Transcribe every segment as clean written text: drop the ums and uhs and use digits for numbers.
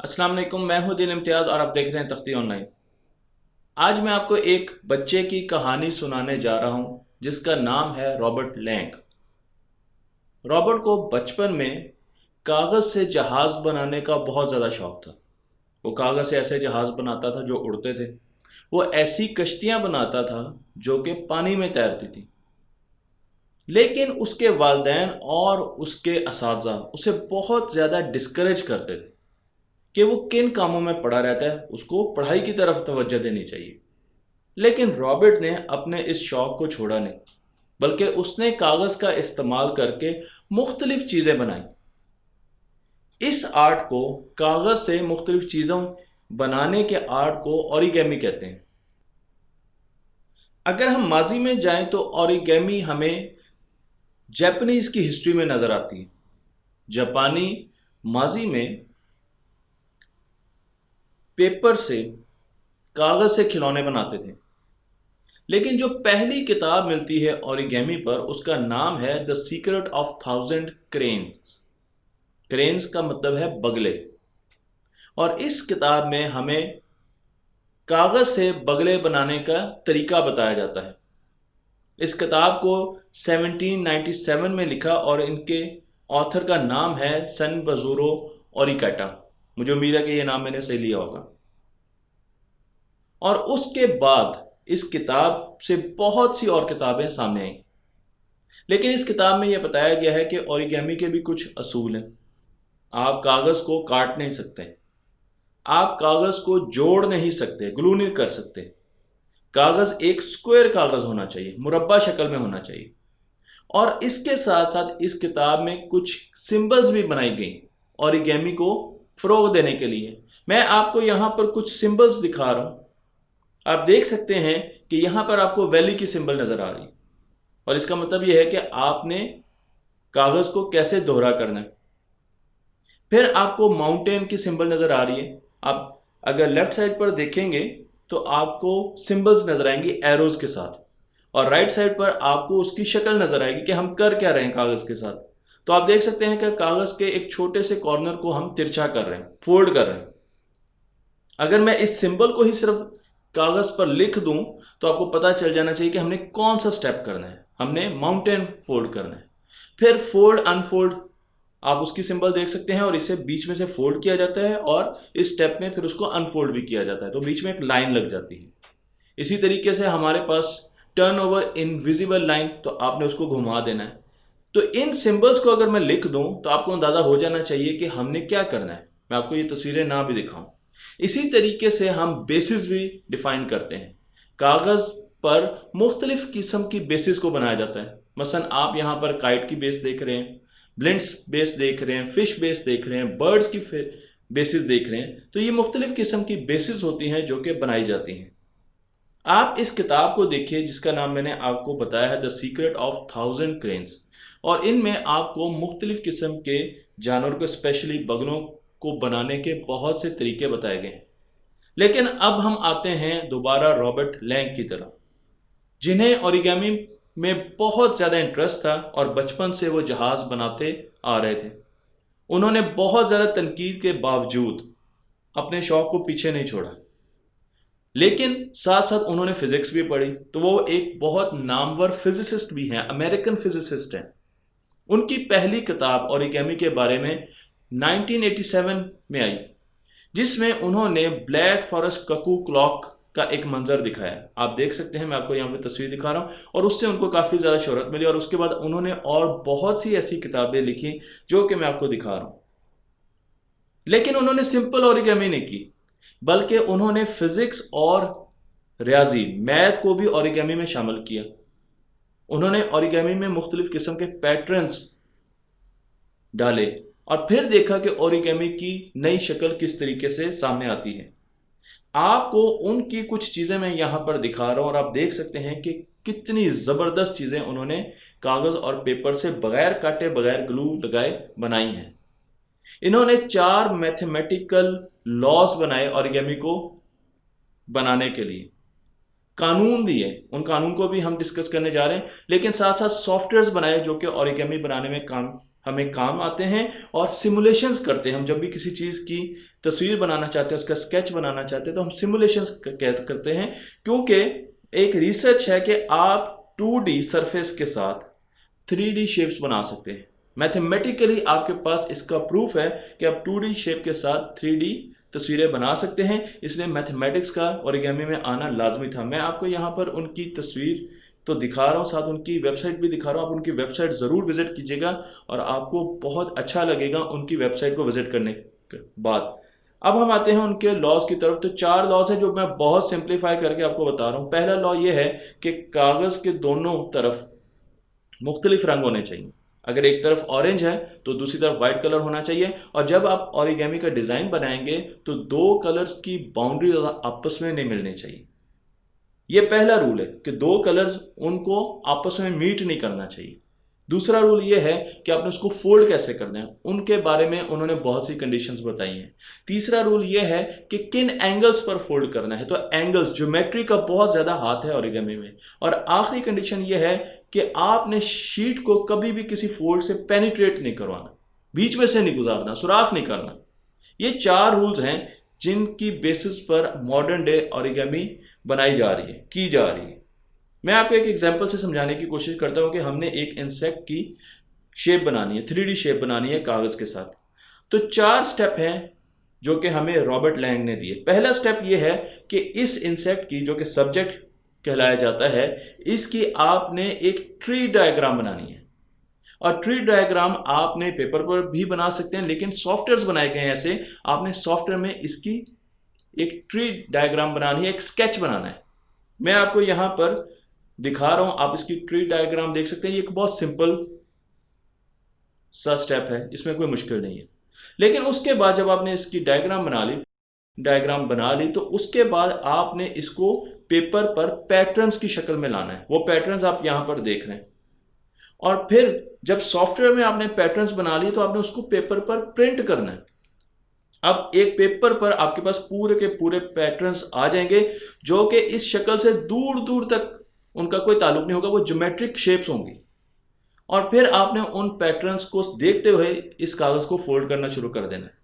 अस्सलाम वालेकुम, मैं हूं दिन इम्तियाज़ और आप देख रहे हैं तख्ती ऑनलाइन। आज मैं आपको एक बच्चे की कहानी सुनाने जा रहा हूं जिसका नाम है रॉबर्ट लैंग। रॉबर्ट को बचपन में कागज़ से जहाज़ बनाने का बहुत ज़्यादा शौक था। वो कागज़ से ऐसे जहाज़ बनाता था जो उड़ते थे। वो ऐसी कश्तियां बनाता था जो कि पानी में तैरती थी। लेकिन उसके वालिदैन और उसके असातिज़ा उसे बहुत ज़्यादा डिस्करेज करते थे कि वो किन कामों में पड़ा रहता है, उसको पढ़ाई की तरफ तवज्जो देनी चाहिए। लेकिन रॉबर्ट ने अपने इस शौक को छोड़ा नहीं, बल्कि उसने कागज़ का इस्तेमाल करके मुख्तलिफ चीज़ें बनाई। इस आर्ट को, कागज़ से मुख्तलिफ चीज़ों बनाने के आर्ट को ओरिगेमी कहते हैं। अगर हम माजी में जाएं तो ओरिगेमी हमें जापानीज़ की हिस्ट्री में नज़र आती है। जापानी माजी में पेपर से, कागज़ से खिलौने बनाते थे। लेकिन जो पहली किताब मिलती है ओरिगेमी पर, उसका नाम है the secret of thousand cranes. Cranes का मतलब है बगले। और इस किताब में हमें कागज से बगले बनाने का तरीका बताया जाता है। इस किताब को 1797 में लिखा और इनके ऑथर का नाम है सनबजुरो ओरिकाटा। मुझे उम्मीद है कि यह नाम मैंने सही लिया होगा। और उसके बाद इस किताब से बहुत सी और किताबें सामने आई। लेकिन इस किताब में यह बताया गया है कि ओरिगेमी के भी कुछ असूल हैं। आप कागज़ को काट नहीं सकते, आप कागज़ को जोड़ नहीं सकते, ग्लू नहीं कर सकते। कागज़ एक स्क्वायर कागज़ होना चाहिए, मुरब्बा शक्ल में होना चाहिए। और इसके साथ साथ इस किताब में कुछ सिंबल्स भी बनाई गई ओरिगेमी को फ़रोग देने के लिए। मैं आपको यहाँ पर कुछ सिंबल्स दिखा रहा हूँ। आप देख सकते हैं कि यहाँ पर आपको वैली की सिंबल नज़र आ रही है, और इसका मतलब यह है कि आपने कागज़ को कैसे दोहरा करना है। फिर आपको माउंटेन की सिंबल नज़र आ रही है। आप अगर लेफ्ट साइड पर देखेंगे तो आपको सिंबल्स नज़र आएंगी एरोज के साथ, और राइट साइड पर आपको उसकी शक्ल नज़र आएगी कि हम कर क्या रहे हैं कागज़ के साथ। तो आप देख सकते हैं कि कागज़ के एक छोटे से कॉर्नर को हम तिरछा कर रहे हैं, फोल्ड कर रहे हैं। अगर मैं इस सिंबल को ही सिर्फ कागज़ पर लिख दूं तो आपको पता चल जाना चाहिए कि हमने कौन सा स्टेप करना है। हमने माउंटेन फोल्ड करना है। फिर फोल्ड अनफोल्ड, आप उसकी सिंबल देख सकते हैं, और इसे बीच में से फोल्ड किया जाता है और इस स्टेप में फिर उसको अनफोल्ड भी किया जाता है, तो बीच में एक लाइन लग जाती है। इसी तरीके से हमारे पास टर्न ओवर इनविजिबल लाइन, तो आपने उसको घुमा देना है। तो इन सिंबल्स को अगर मैं लिख दूं तो आपको अंदाजा हो जाना चाहिए कि हमने क्या करना है। मैं आपको ये तस्वीरें ना भी दिखाऊं। इसी तरीके से हम बेसिस भी डिफाइन करते हैं। कागज़ पर मुख्तलिफ किस्म की बेसिस को बनाया जाता है। मसलन आप यहाँ पर काइट की बेस देख रहे हैं, ब्लिंट्स बेस देख रहे हैं, फिश बेस देख रहे हैं, बर्ड्स की बेसिस देख रहे हैं। तो ये मुख्तलिफ किस्म की बेसिस होती हैं जो कि बनाई जाती हैं। आप इस किताब को देखिए जिसका नाम मैंने आपको बताया है the secret of thousand cranes, और इनमें आपको मुख्तलिफ किस्म के जानवर को, स्पेशली बगलों को बनाने के बहुत से तरीके बताए गए हैं। लेकिन अब हम आते हैं दोबारा रॉबर्ट लैंग की तरफ, जिन्हें ओरिगेमी में बहुत ज़्यादा इंटरेस्ट था और बचपन से वो जहाज़ बनाते आ रहे थे। उन्होंने बहुत ज़्यादा तनकीद के बावजूद अपने शौक को पीछे नहीं छोड़ा। लेकिन साथ साथ उन्होंने फिजिक्स भी पढ़ी, तो वो एक बहुत नामवर फिजिसिस्ट भी हैं, अमेरिकन फिजिसिस्ट हैं। उनकी पहली किताब ओरिगेमी के बारे में 1987 में आई, जिसमें उन्होंने ब्लैक फॉरेस्ट ककू क्लॉक का एक मंजर दिखाया। आप देख सकते हैं, मैं आपको यहाँ पे तस्वीर दिखा रहा हूँ, और उससे उनको काफ़ी ज़्यादा शोहरत मिली। और उसके बाद उन्होंने और बहुत सी ऐसी किताबें लिखी जो कि मैं आपको दिखा रहा हूँ। लेकिन उन्होंने सिंपल ओरिगेमी नहीं की, बल्कि उन्होंने फिजिक्स और रियाजी, मैथ को भी ओरिगेमी में शामिल किया। उन्होंने ओरिगेमी में मुख्तलिफ किस्म के पैटर्न्स डाले और फिर देखा कि ओरिगेमी की नई शक्ल किस तरीके से सामने आती है। आपको उनकी कुछ चीज़ें मैं यहाँ पर दिखा रहा हूँ, और आप देख सकते हैं कि कितनी ज़बरदस्त चीज़ें उन्होंने कागज़ और पेपर से बगैर काटे, बगैर ग्लू लगाए बनाई हैं। इन्होंने 4 मैथमेटिकल लॉज बनाए ओरिगेमी को बनाने के लिए, कानून दिए। उन कानून को भी हम डिस्कस करने जा रहे हैं, लेकिन साथ साथ सॉफ्टवेयर्स बनाए जो कि ओरिगेमी बनाने में काम हमें काम आते हैं और सिमुलेशंस करते हैं। हम जब भी किसी चीज़ की तस्वीर बनाना चाहते हैं, उसका स्केच बनाना चाहते हैं, तो हम सिमुलेशंस करते हैं, क्योंकि एक रिसर्च है कि आप 2D सरफेस के साथ 3D शेप्स बना सकते हैं। मैथमेटिकली आपके पास इसका प्रूफ है कि आप 2D शेप के साथ 3D तस्वीरें बना सकते हैं, इसलिए मैथमेटिक्स का ओरिगामी में आना लाजमी था। मैं आपको यहाँ पर उनकी तस्वीर तो दिखा रहा हूँ, साथ उनकी वेबसाइट भी दिखा रहा हूँ। आप उनकी वेबसाइट ज़रूर विजिट कीजिएगा और आपको बहुत अच्छा लगेगा उनकी वेबसाइट को विजिट करने के बाद। अब हम आते हैं उनके लॉज की तरफ। तो 4 लॉज हैं जो मैं बहुत सिंप्लीफाई करके आपको बता रहा हूँ। पहला लॉ ये है कि कागज़ के दोनों तरफ मुख्तलिफ रंग होने चाहिए। अगर एक तरफ ऑरेंज है तो दूसरी तरफ वाइट कलर होना चाहिए। और जब आप ओरिगामी का डिज़ाइन बनाएंगे तो 2 कलर्स की बाउंड्री आपस में नहीं मिलनी चाहिए। ये पहला रूल है कि 2 कलर्स उनको आपस में मीट नहीं करना चाहिए। दूसरा रूल ये है कि आपने उसको फोल्ड कैसे करना है, उनके बारे में उन्होंने बहुत सी कंडीशंस बताई हैं। तीसरा रूल ये है कि किन एंगल्स पर फोल्ड करना है, तो एंगल्स, ज्योमेट्री का बहुत ज़्यादा हाथ है ओरिगामी में। और आखिरी कंडीशन ये है कि आपने शीट को कभी भी किसी फोल्ड से पेनिट्रेट नहीं करवाना, बीच में से नहीं गुजारना, सुराख नहीं करना। ये 4 रूल्स हैं जिनकी बेसिस पर मॉडर्न डे ओरिगामी बनाई जा रही है, की जा रही है। मैं आपको एक एग्जांपल से समझाने की कोशिश करता हूं कि हमने एक इंसेक्ट की शेप बनानी है, 3D शेप बनानी है कागज के साथ। तो 4 स्टेप हैं जो कि हमें रॉबर्ट लैंग ने दिए। पहला स्टेप यह है कि इस इंसेक्ट की, जो कि सब्जेक्ट कहलाया जाता है, इसकी आपने एक ट्री डायग्राम बनानी है। और ट्री डायग्राम आपने पेपर पर भी बना सकते हैं, लेकिन सॉफ्टवेयर बनाए गए हैं ऐसे, आपने सॉफ्टवेयर में इसकी एक ट्री डायग्राम बनानी है, एक स्केच बनाना है। मैं आपको यहां पर दिखा रहा हूं, आप इसकी ट्री डायग्राम देख सकते हैं। ये एक बहुत सिंपल सा स्टेप है, इसमें कोई मुश्किल नहीं है। लेकिन उसके बाद जब आपने इसकी डायग्राम बना ली तो उसके बाद आपने इसको पेपर पर पैटर्न्स की शक्ल में लाना है। वो पैटर्न्स आप यहां पर देख रहे हैं। और फिर जब सॉफ्टवेयर में आपने पैटर्न्स बना लिए तो आपने उसको पेपर पर प्रिंट करना है। अब एक पेपर पर आपके पास पूरे के पूरे पैटर्न्स आ जाएंगे, जो कि इस शक्ल से दूर दूर तक उनका कोई ताल्लुक नहीं होगा, वो ज्योमेट्रिक शेप्स होंगी। और फिर आपने उन पैटर्न्स को देखते हुए इस कागज को फोल्ड करना शुरू कर देना है।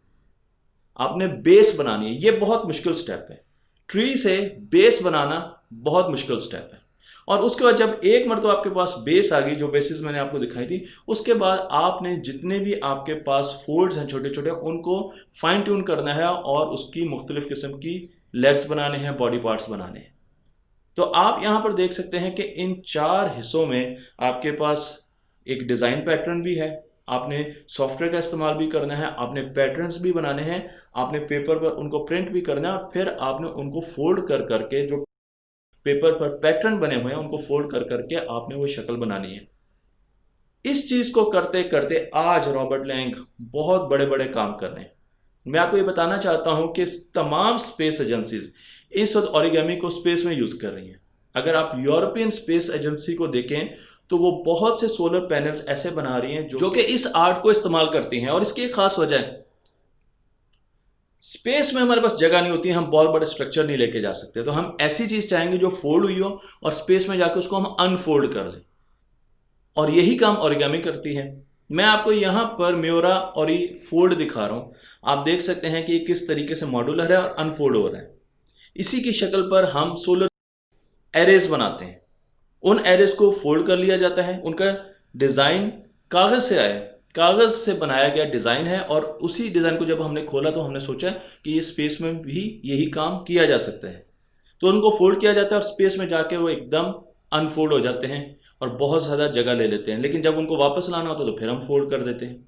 आपने बेस बनानी है, ये बहुत मुश्किल स्टेप है। ट्री से बेस बनाना बहुत मुश्किल स्टेप है। और उसके बाद जब एक मरतबा आपके पास बेस आ गई, जो बेसिस मैंने आपको दिखाई थी, उसके बाद आपने जितने भी आपके पास फोल्ड्स हैं छोटे छोटे, उनको फाइन ट्यून करना है और उसकी मुख्तलिफ किस्म की लेग्स बनाने हैं, बॉडी पार्ट्स बनाने हैं। तो आप यहां पर देख सकते हैं कि इन 4 हिस्सों में आपके पास एक डिज़ाइन पैटर्न भी है, आपने सॉफ्टवेयर का इस्तेमाल भी करना है, आपने पैटर्न्स भी बनाने हैं, आपने पेपर पर उनको प्रिंट भी करना है, और फिर आपने उनको फोल्ड कर करके, जो पेपर पर पैटर्न बने हुए हैं, उनको फोल्ड कर करके आपने वो शक्ल बनानी है। इस चीज़ को करते करते आज रॉबर्ट लैंग बहुत बड़े बड़े काम कर रहे हैं। मैं आपको ये बताना चाहता हूं कि तमाम स्पेस एजेंसीज इस वक्त ओरिगामी को स्पेस में यूज कर रही हैं। अगर आप यूरोपियन स्पेस एजेंसी को देखें तो वो बहुत से सोलर पैनल्स ऐसे बना रही हैं जो कि इस आर्ट को इस्तेमाल करती हैं। और इसकी एक खास वजह है, स्पेस में हमारे पास जगह नहीं होती है, हम बहुत बड़े स्ट्रक्चर नहीं लेके जा सकते, तो हम ऐसी चीज चाहेंगे जो फोल्ड हुई हो और स्पेस में जाकर उसको हम अनफोल्ड कर दें। और यही काम ओरिगामी करती है। मैं आपको यहां पर म्योरा और फोल्ड दिखा रहा हूं। आप देख सकते हैं कि किस तरीके से मॉड्यूलर है और अनफोल्ड हो रहा है। इसी की शक्ल पर हम सोलर एरेज बनाते हैं। उन एरेज को फोल्ड कर लिया जाता है। उनका डिजाइन कागज से आया, कागज से बनाया गया डिजाइन है। और उसी डिजाइन को जब हमने खोला तो हमने सोचा कि ये स्पेस में भी यही काम किया जा सकता है। तो उनको फोल्ड किया जाता है और स्पेस में जाके वो एकदम अनफोल्ड हो जाते हैं और बहुत ज़्यादा जगह ले लेते हैं। लेकिन जब उनको वापस लाना होता है तो फिर हम फोल्ड कर देते हैं।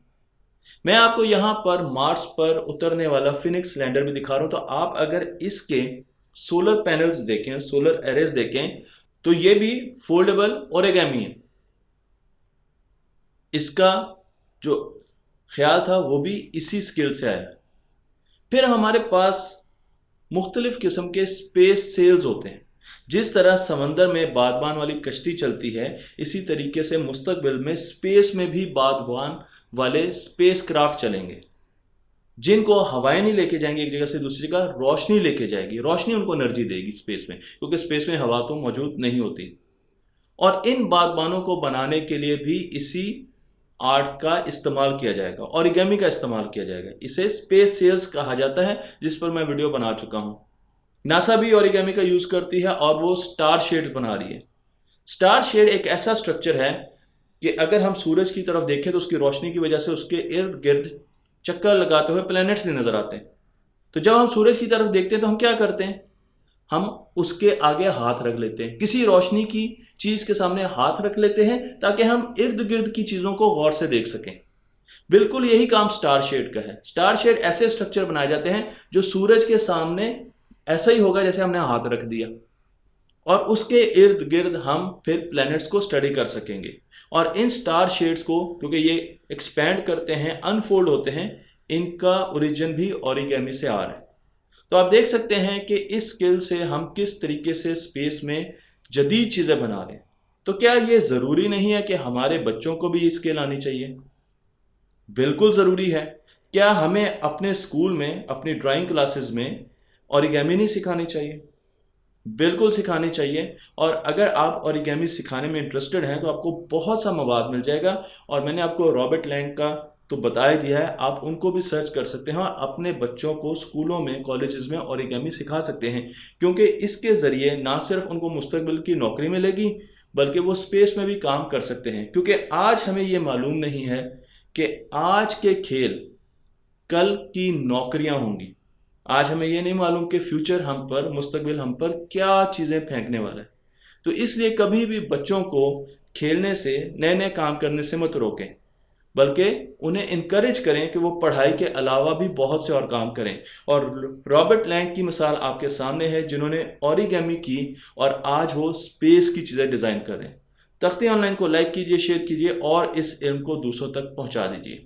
मैं आपको यहाँ पर मार्स पर उतरने वाला फिनिक्स लैंडर भी दिखा रहा हूँ। तो आप अगर इसके सोलर पैनल्स देखें, सोलर एरेज देखें, तो ये भी फोल्डेबल ओरिगामी है। इसका जो ख्याल था वो भी इसी स्किल से आया। फिर हमारे पास मुख्तलिफ किस्म के स्पेस सेल्स होते हैं। जिस तरह समंदर में बादबान वाली कश्ती चलती है, इसी तरीके से मुस्तकबिल में स्पेस में भी बादबान वाले स्पेस क्राफ्ट चलेंगे, जिनको हवाएं नहीं लेके जाएंगी एक जगह से दूसरी जगह, रोशनी लेके जाएगी। रोशनी उनको एनर्जी देगी स्पेस में, क्योंकि स्पेस में हवा तो मौजूद नहीं होती। और इन बादबानों को बनाने के लिए भी इसी आर्ट का इस्तेमाल किया जाएगा, ओरिगेमी का इस्तेमाल किया जाएगा। इसे स्पेस सेल्स कहा जाता है, जिस पर मैं वीडियो बना चुका हूं। नासा भी ओरिगेमी का यूज करती है और वो स्टार शेड्स बना रही है। स्टार शेड एक ऐसा स्ट्रक्चर है कि अगर हम सूरज की तरफ देखें तो उसकी रोशनी की वजह से उसके इर्द गिर्द चक्कर लगाते हुए प्लैनेट्स भी नजर आते हैं। तो जब हम सूरज की तरफ देखते हैं तो हम क्या करते हैं, हम उसके आगे हाथ रख लेते हैं, किसी रोशनी की चीज के सामने हाथ रख लेते हैं ताकि हम इर्द गिर्द की चीजों को गौर से देख सकें। बिल्कुल यही काम स्टार शेड का है। स्टार शेड ऐसे स्ट्रक्चर बनाए जाते हैं जो सूरज के सामने ऐसा ही होगा जैसे हमने हाथ रख दिया, और उसके इर्द गिर्द हम फिर प्लैनेट्स को स्टडी कर सकेंगे। और इन स्टार शेड्स को, क्योंकि ये एक्सपैंड करते हैं, अनफोल्ड होते हैं, इनका ओरिजिन भी ओरिगेमी से आ रहा है। तो आप देख सकते हैं कि इस स्किल से हम किस तरीके से स्पेस में जदीद चीजें बना रहे हैं। तो क्या ये जरूरी नहीं है कि हमारे बच्चों को भी ये स्किल आनी चाहिए? बिल्कुल जरूरी है। क्या हमें अपने स्कूल में, अपनी ड्राइंग क्लासेस में ओरिगेमी नहीं सिखानी चाहिए? बिल्कुल सिखानी चाहिए। और अगर आप ओरिगेमी सिखाने में इंटरेस्टेड हैं तो आपको बहुत सा मवाद मिल जाएगा। और मैंने आपको रॉबर्ट लैंग का तो बता ही दिया है, आप उनको भी सर्च कर सकते हैं और अपने बच्चों को स्कूलों में, कॉलेजेस में ओरिगेमी सिखा सकते हैं, क्योंकि इसके ज़रिए ना सिर्फ उनको मुस्तकबिल की नौकरी मिलेगी बल्कि वो स्पेस में भी काम कर सकते हैं। क्योंकि आज हमें ये मालूम नहीं है कि आज के खेल कल की नौकरियां होंगी। आज हमें ये नहीं मालूम कि फ्यूचर हम पर, मुस्तकबिल हम पर क्या चीज़ें फेंकने वाला है। तो इसलिए कभी भी बच्चों को खेलने से, नए नए काम करने से मत रोकें, बल्कि उन्हें इनकरेज करें कि वो पढ़ाई के अलावा भी बहुत से और काम करें। और रॉबर्ट लैंग की मिसाल आपके सामने है, जिन्होंने ओरिगेमी की और आज वो स्पेस की चीज़ें डिज़ाइन कर रहे हैं। तख्ती ऑनलाइन को लाइक कीजिए, शेयर कीजिए और इस इल्म को दूसरों तक पहुंचा दीजिए।